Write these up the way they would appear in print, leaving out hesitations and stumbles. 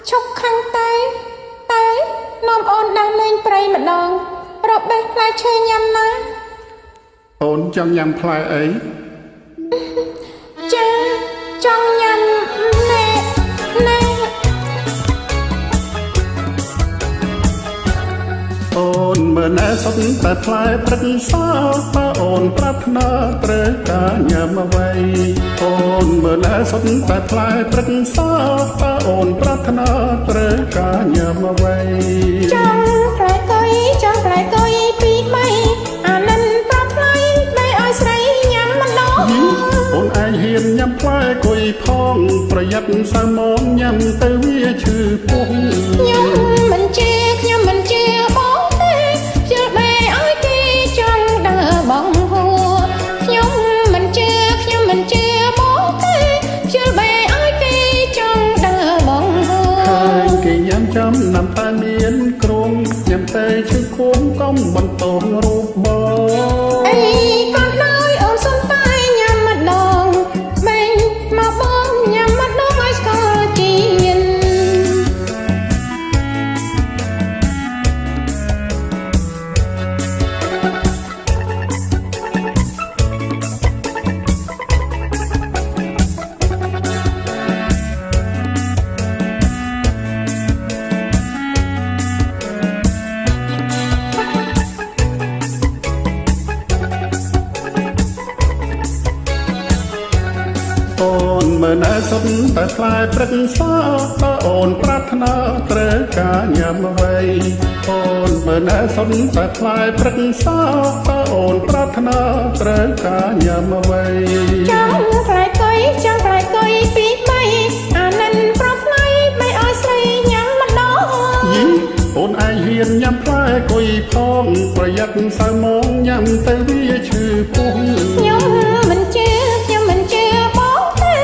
ឈប់ខាងតែនាំអូនដើរលេងព្រៃម្ដងរបេះផ្លែឈើញ៉ាំណាអូនចង់ញ៉ាំផ្លែអីចាចង់ញ៉ាំណែអូនមើលណែសុទ្ធតែផ្លែព្រឹកសោតើអូនប្រាថ្នាត្រូវការញ៉ាំអ្វីអូនមើលណែសុទ្ធតែផ្លែព្រឹកសោតើអូនប្រាថ្នាត្រូវការញ៉ាំអ្វីចង់ផ្លែកុយពីរបីអានិនប្រថ្លៃស្ដីឲ្យស្រីញ៉ាំម្ដងអូនឯងហ៊ានញ៉ាំផ្លែគុយផងប្រយ័ត្នសៅមងញ៉ាំទៅវាឈឺពុះខ្ញុំមិនជឿបងទេជឿបែឲ្យគេចង់ដើរបងហួរខ្ញុំមិនជឿបងទេជឿបែឲ្យគេចង់ដើរបងហួរហើយគេញ៉ាំចំណាំតែមានគ្រោងញ៉ាំតែឈឺគំកំបន្តរូបបងអីក៏ដោយអូនសុំតែញ៉ាំម្ដងបែងមកបងញ៉ាំម្ដងឲ្យស្គាល់ជាអូនមើលណែសុទ្ធតែផ្លែព្រឹកសោតើអូនប្រាថ្នាត្រូវការញ៉ាំអ្វីអូនមើលណែសុទ្ធតែផ្លែព្រឹកសោតើអូនប្រាថ្នាត្រូវការញ៉ាំអ្វីចង់ផ្លែកុយពីរបីអានិនប្រថ្លៃមិនឲ្យស្រីញ៉ាំម្ដងអូនឯងហ៊ានញ៉ាំផ្លែគុយផងប្រយ័ត្នសៅមងញ៉ាំទៅវាឈឺពុះខ្ញុំមិនជឿបងទេ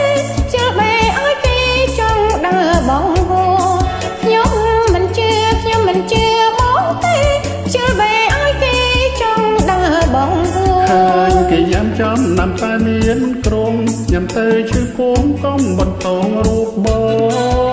ជឿបែឲ្យគេចង់ដើរបងហួរខ្ញុំមិនជឿបងទេជឿបែឲ្យគេចង់ដើរបងហួរហើយគេញ៉ាំចំណាំតែមានគ្រោងញ៉ាំទៅឈឺគំកំបន្តរូបបង